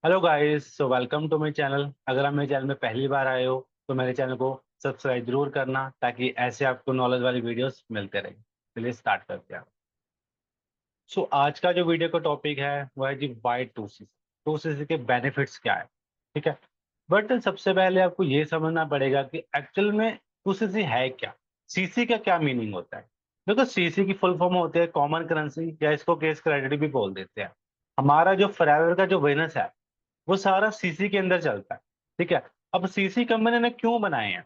Hello guys, so welcome to my channel. अगर आप मेरे चैनल में पहली बार आए हो तो मेरे चैनल को सब्सक्राइब जरूर करना ताकि ऐसे आपको नॉलेज वाली वीडियोस मिलते रहे। चलिए स्टार्ट करते हैं। सो आज का जो वीडियो का टॉपिक है वो है जी वाई टू सी के बेनिफिट्स क्या है। ठीक है। बट सबसे पहले आपको ये समझना पड़ेगा कि एक्चुअल में टू सी है क्या। सीसी का क्या मीनिंग होता है। देखो, सीसी की फुल फॉर्म होती है कॉमन करेंसी, या इसको केस क्रेडिट भी बोल देते हैं। हमारा जो फॉरएवर का जो बिजनेस है वो सारा सीसी के अंदर चलता है। ठीक है। अब सीसी कंपनी ने क्यों बनाए हैं?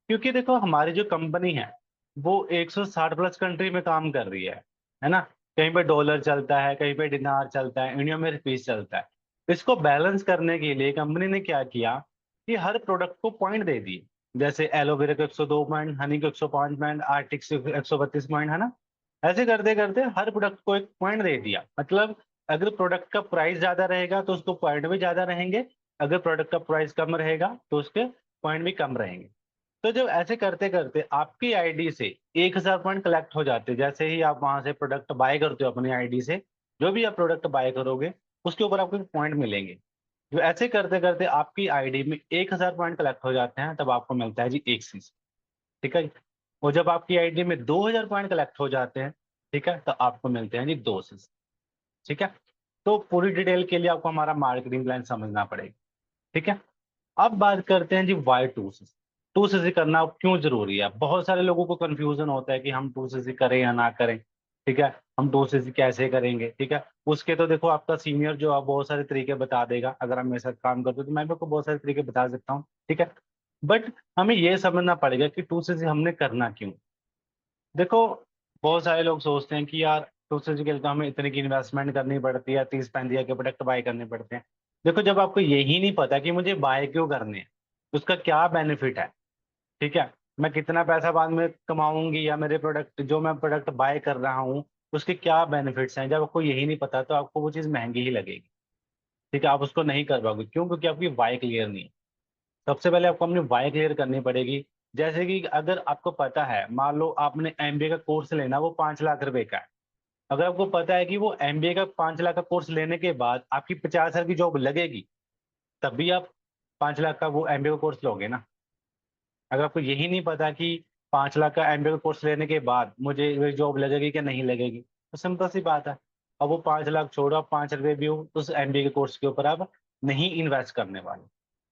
क्योंकि देखो, हमारी जो कंपनी है वो 160 प्लस कंट्री में काम कर रही है ना। कहीं पे डॉलर चलता है, कहीं पे दिनार चलता है, इंडिया में रुपीस चलता है। इसको बैलेंस करने के लिए कंपनी ने क्या किया कि हर प्रोडक्ट को पॉइंट दे दिए। जैसे एलोवेरा को 102 पॉइंट, हनी को 105 पॉइंट, आर्टिक से 132 पॉइंट, है ना। ऐसे करते करते हर प्रोडक्ट को एक पॉइंट दे दिया। मतलब अगर प्रोडक्ट का प्राइस ज्यादा रहेगा तो उसको पॉइंट भी ज्यादा रहेंगे। अगर प्रोडक्ट का प्राइस कम रहेगा तो उसके पॉइंट भी कम रहेंगे। तो जब ऐसे करते करते आपकी आईडी से 1,000 पॉइंट कलेक्ट हो जाते, जैसे ही आप वहां से प्रोडक्ट बाय करते हो अपनी आईडी से, जो भी आप प्रोडक्ट बाय करोगे उसके ऊपर आपको पॉइंट मिलेंगे। जो ऐसे करते करते आपकी आईडी में 1,000 पॉइंट कलेक्ट हो जाते हैं, तब आपको मिलता है जी एक सीसी। ठीक है। और जब आपकी आईडी में 2,000 पॉइंट कलेक्ट हो जाते हैं, ठीक है, तो आपको मिलते हैं जी दो सीसी। ठीक है। तो पूरी डिटेल के लिए आपको हमारा मार्केटिंग प्लान समझना पड़ेगा। ठीक है। अब बात करते हैं जी वाई टू सीसी करना क्यों जरूरी है। बहुत सारे लोगों को कंफ्यूजन होता है कि हम टू सीसी करें या ना करें। ठीक है। हम टू सीसी कैसे करेंगे। ठीक है। उसके तो देखो, आपका सीनियर जो है बहुत सारे तरीके बता देगा। अगर आप मेरे साथ काम करते हो तो मैं भी आपको बहुत सारे तरीके बता सकता हूँ। ठीक है। बट हमें ये समझना पड़ेगा कि टू सीसी हमने करना क्यों। देखो, बहुत सारे लोग सोचते हैं कि यार टू सीसी के लिए तो हमें इतने की इन्वेस्टमेंट करनी पड़ती है, 30-35 के प्रोडक्ट बाय करने पड़ते हैं। देखो, जब आपको यही नहीं पता कि मुझे बाय क्यों करने हैं, उसका क्या बेनिफिट है, ठीक है, मैं कितना पैसा बाद में कमाऊंगी, या मेरे प्रोडक्ट जो मैं प्रोडक्ट बाय कर रहा हूँ उसके क्या बेनिफिट्स हैं, जब आपको यही नहीं पता तो आपको वो चीज़ महंगी ही लगेगी। ठीक है। आप उसको नहीं कर पाओगे। क्यों? क्योंकि आपकी वाई क्लियर नहीं है। सबसे पहले आपको अपनी वाई क्लियर करनी पड़ेगी। जैसे कि अगर आपको पता है, मान लो आपने एमबीए का कोर्स लेना, वो 5 लाख रुपए का है। अगर आपको पता है कि वो एमबीए का 5 लाख का कोर्स लेने के बाद आपकी 50 साल की जॉब लगेगी, तब भी आप 5 लाख का वो एमबीए का कोर्स लोगे ना। अगर आपको यही नहीं पता कि 5 लाख का एमबीए का कोर्स लेने के बाद मुझे वो जॉब लगेगी कि नहीं लगेगी, तो सिंपल सी बात है। अब वो 5 लाख छोड़ो, आप 5 रुपए भी हो उस एमबीए के कोर्स के ऊपर आप नहीं इन्वेस्ट करने वाले।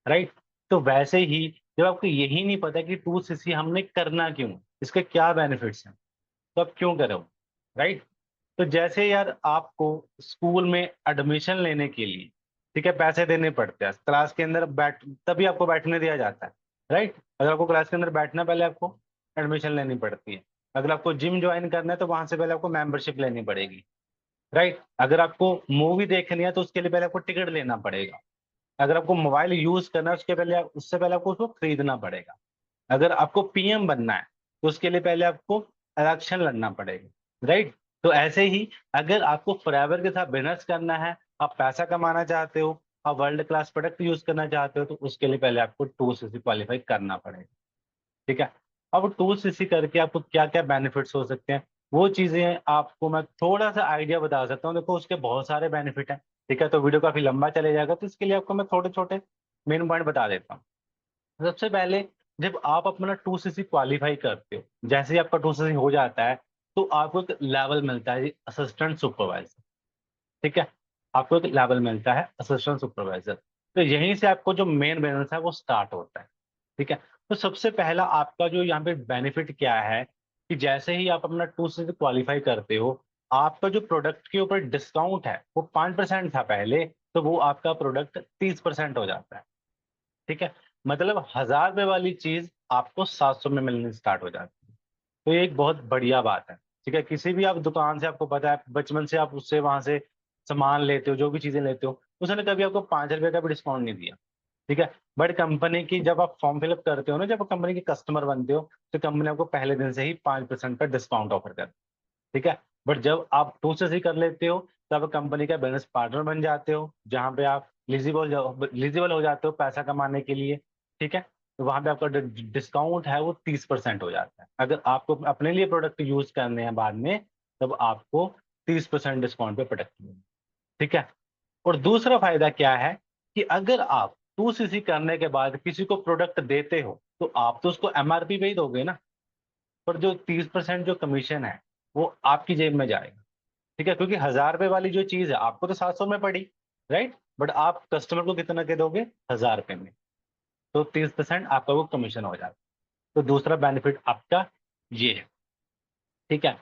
राइट। तो वैसे ही जब आपको यही नहीं पता कि टू सीसी हमने करना क्यों, इसके क्या बेनिफिट्स हैं, तो आप क्यों करो। राइट। तो जैसे यार आपको स्कूल में एडमिशन लेने के लिए, ठीक है, पैसे देने पड़ते हैं। क्लास के अंदर बैठ तभी आपको बैठने दिया जाता है। राइट। अगर आपको क्लास के अंदर बैठना, पहले आपको एडमिशन लेनी पड़ती है। अगर आपको जिम ज्वाइन करना है तो वहां से पहले आपको मेंबरशिप लेनी पड़ेगी। राइट। अगर आपको मूवी देखनी है तो उसके लिए पहले आपको टिकट लेना पड़ेगा। अगर आपको मोबाइल यूज करना है उससे पहले आपको उसको खरीदना पड़ेगा। अगर आपको पीएम बनना है तो उसके लिए पहले आपको इलेक्शन लड़ना पड़ेगा। राइट। तो ऐसे ही अगर आपको फॉरएवर के साथ बिजनेस करना है, आप पैसा कमाना चाहते हो, आप वर्ल्ड क्लास प्रोडक्ट यूज करना चाहते हो, तो उसके लिए पहले आपको टू सीसी क्वालिफाई करना पड़ेगा। ठीक है। अब टू सीसी करके आपको क्या क्या बेनिफिट्स हो सकते हैं, वो चीजें आपको मैं थोड़ा सा आइडिया बता सकता हूँ। देखो, उसके बहुत सारे बेनिफिट हैं। ठीक है। तो वीडियो काफी लंबा चले जाएगा, तो इसके लिए आपको मैं छोटे छोटे मेन पॉइंट बता देता हूँ। सबसे पहले, जब आप अपना टू सीसी क्वालिफाई करते हो, जैसे ही आपका टू सीसी हो जाता है, तो आपको एक लेवल मिलता है असिस्टेंट सुपरवाइजर। ठीक है। आपको एक लेवल मिलता है असिस्टेंट सुपरवाइजर। तो यहीं से आपको जो मेन बिजनेस है वो स्टार्ट होता है। ठीक है। तो सबसे पहला आपका जो यहाँ पे बेनिफिट क्या है कि जैसे ही आप अपना टू सीसी क्वालिफाई करते हो, आपका जो प्रोडक्ट के ऊपर डिस्काउंट है वो 5% था पहले, तो वो आपका प्रोडक्ट 30% हो जाता है। ठीक है। मतलब 1,000 रुपए वाली चीज आपको 700 में मिलनी स्टार्ट हो जाती है। तो ये एक बहुत बढ़िया बात है। ठीक है। किसी भी आप दुकान से, आपको पता है बचपन से आप उससे वहां से सामान लेते हो, जो भी चीजें लेते हो, उसने कभी आपको 5 रुपए का भी डिस्काउंट नहीं दिया। ठीक है। बट कंपनी की जब आप फॉर्म फिलअप करते हो ना, जब आप कंपनी के कस्टमर बनते हो, तो कंपनी आपको पहले दिन से ही 5% का डिस्काउंट ऑफर करती है। ठीक है। बट जब आप टू से कर लेते हो, तब कंपनी का बिजनेस पार्टनर बन जाते हो, जहां पे आप लिजिबल हो जाते हो पैसा कमाने के लिए। ठीक है। तो वहां पे आपका डिस्काउंट है वो 30% हो जाता है। अगर आपको अपने लिए प्रोडक्ट यूज करने हैं बाद में, तब आपको 30% डिस्काउंट पे प्रोडक्ट मिलेगा। ठीक है। और दूसरा फायदा क्या है कि अगर आप 2cc करने के बाद किसी को प्रोडक्ट देते हो तो आप तो उसको एमआरपी पे ही दोगे ना, पर जो 30% जो कमीशन है वो आपकी जेब में जाएगा। ठीक है, क्योंकि 1000 रुपए वाली जो चीज है आपको तो 700 में पड़ी, राइट, बट आप कस्टमर को कितना के दोगे, 1000 रुपए में, तो 30% आपका वो कमीशन हो जाता है। तो दूसरा बेनिफिट आपका ये है। ठीक है,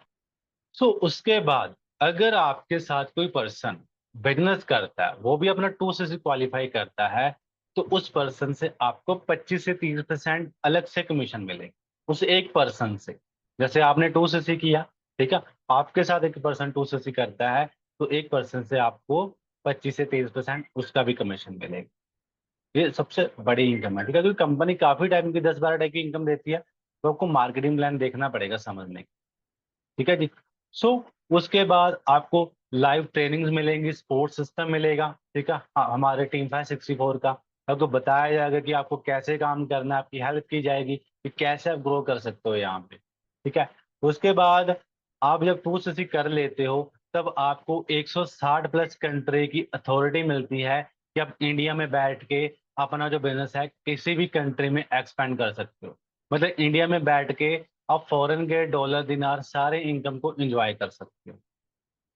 सो उसके बाद अगर आपके साथ कोई पर्सन बिजनेस करता है, वो भी अपना 2cc क्वालिफाई करता है, तो उस पर्सन से आपको 25 से 30% अलग से कमीशन मिलेगी, उस एक पर्सन से। जैसे आपने 2cc किया, ठीक है, आपके साथ एक पर्सन 2cc करता है, तो एक पर्सन से आपको 25 से 30% उसका भी कमीशन मिलेगा। ये सबसे बड़ी इनकम है, ठीक है, क्योंकि कंपनी काफी टाइम की 10-12 टाइप की इनकम देती है, तो आपको मार्केटिंग प्लान देखना पड़ेगा समझने की। ठीक है जी। सो उसके बाद आपको लाइव ट्रेनिंग्स मिलेंगी, स्पोर्ट्स सिस्टम मिलेगा। ठीक है, हाँ, हमारे टीम 564 का आपको बताया जाएगा कि आपको कैसे काम करना है, आपकी हेल्प की जाएगी कि कैसे आप ग्रो कर सकते हो यहाँ पे। ठीक है, उसके बाद आप जब 2cc कर लेते हो तब आपको 160 प्लस कंट्री की अथॉरिटी मिलती है कि आप इंडिया में बैठ के अपना जो बिजनेस है किसी भी कंट्री में एक्सपेंड कर सकते हो। मतलब इंडिया में बैठ के आप फॉरेन के डॉलर दिनार सारे इनकम को एंजॉय कर सकते हो।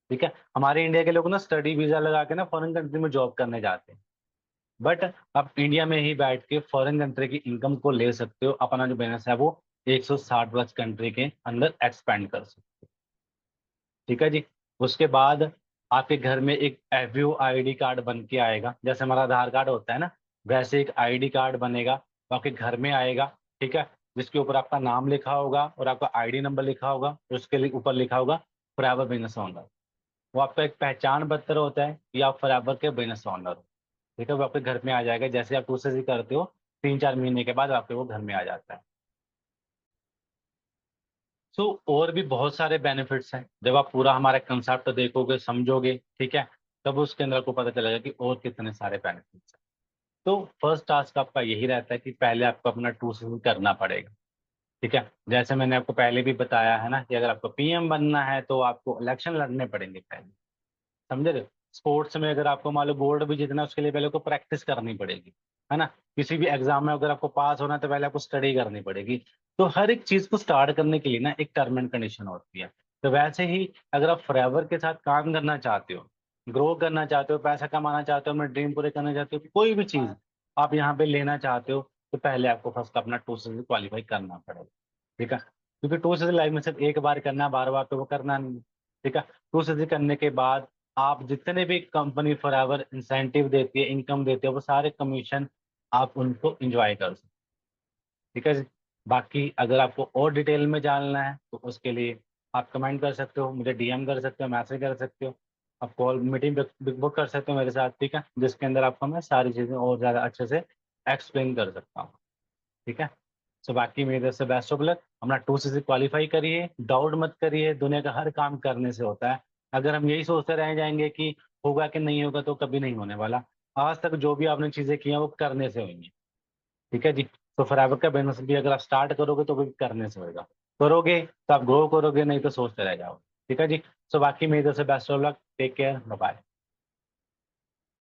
ठीक है, हमारे इंडिया के लोग ना स्टडी वीजा लगा के ना फॉरेन कंट्री में जॉब करने जाते हैं, बट आप इंडिया में ही बैठ के फॉरेन कंट्री की इनकम को ले सकते हो, अपना जो बिजनेस है वो 160 प्लस कंट्री के अंदर एक्सपेंड कर सकते हो। ठीक है जी। उसके बाद आपके घर में एक एफयू आईडी कार्ड बन के आएगा, जैसे हमारा आधार कार्ड होता है ना, वैसे एक आईडी कार्ड बनेगा, वो आपके घर में आएगा। ठीक है, जिसके ऊपर आपका नाम लिखा होगा और आपका आईडी नंबर लिखा होगा और उसके ऊपर लिखा होगा फॉरएवर बिजनेस ओनर। वो आपका एक पहचान पत्र होता है कि आप फॉरएवर के बिजनेस ओनर हो। ठीक है, वो आपके घर में आ जाएगा, जैसे आप दूसरे से करते हो 3-4 महीने के बाद आपके वो घर में आ जाता है। सो और भी बहुत सारे बेनिफिट्स हैं, जब आप पूरा हमारा कंसेप्ट देखोगे समझोगे, ठीक है, तब उसके अंदर आपको पता चलेगा कि और कितने सारे बेनिफिट्स हैं। तो फर्स्ट टास्क आपका यही रहता है कि पहले आपको अपना 2cc करना पड़ेगा। ठीक है, जैसे मैंने आपको पहले भी बताया है ना कि अगर आपको पीएम बनना है तो आपको इलेक्शन लड़ने पड़ेंगे पहले, समझ रहे हो। स्पोर्ट्स में अगर आपको मान लो गोल्ड भी जीतना है, उसके लिए पहले को प्रैक्टिस करनी पड़ेगी, है ना। किसी भी एग्जाम में अगर आपको पास होना है तो पहले आपको स्टडी करनी पड़ेगी। तो हर एक चीज को स्टार्ट करने के लिए ना एक टर्म एंड कंडीशन होती है। तो वैसे ही अगर आप फॉरएवर के साथ काम करना चाहते हो, ग्रो करना चाहते हो, पैसा कमाना चाहते हो, अपने ड्रीम पूरे करना चाहते हो, कोई भी चीज आप यहाँ पे लेना चाहते हो, तो पहले आपको फर्स्ट अपना 2cc क्वालिफाई करना पड़ेगा। ठीक है, क्योंकि 2cc लाइफ में सिर्फ एक बार करना है, बार बार तो वो करना नहीं है। ठीक है, 2cc करने के बाद आप जितने भी कंपनी फॉरएवर इंसेंटिव देती है, इनकम देती है, वो सारे कमीशन आप उनको इंजॉय कर सकते हैं। ठीक है जी। बाकी अगर आपको और डिटेल में जानना है तो उसके लिए आप कमेंट कर सकते हो, मुझे डीएम कर सकते हो, मैसेज कर सकते हो, आप कॉल मीटिंग बुक कर सकते हो मेरे साथ। ठीक है, जिसके अंदर आपको मैं सारी चीज़ें और ज़्यादा अच्छे से एक्सप्लेन कर सकता हूँ। ठीक है, सो बाकी मेरी तरफ से बेस्ट ऑफ लक। अपना 2cc क्वालिफाई करिए, डाउट मत करिए, दुनिया का हर काम करने से होता है। अगर हम यही सोचते रह जाएंगे कि होगा कि नहीं होगा, तो कभी नहीं होने वाला। आज तक जो भी आपने चीजें की हैं वो करने से हुई हैं। ठीक है जी। तो फॉरएवर का बिजनेस भी अगर आप स्टार्ट करोगे तो भी करने से होगा, करोगे तो आप ग्रो करोगे, नहीं तो सोचते रह जाओगे। ठीक है जी। सो बाकी मेरी तरफ से best of luck, take care, bye bye.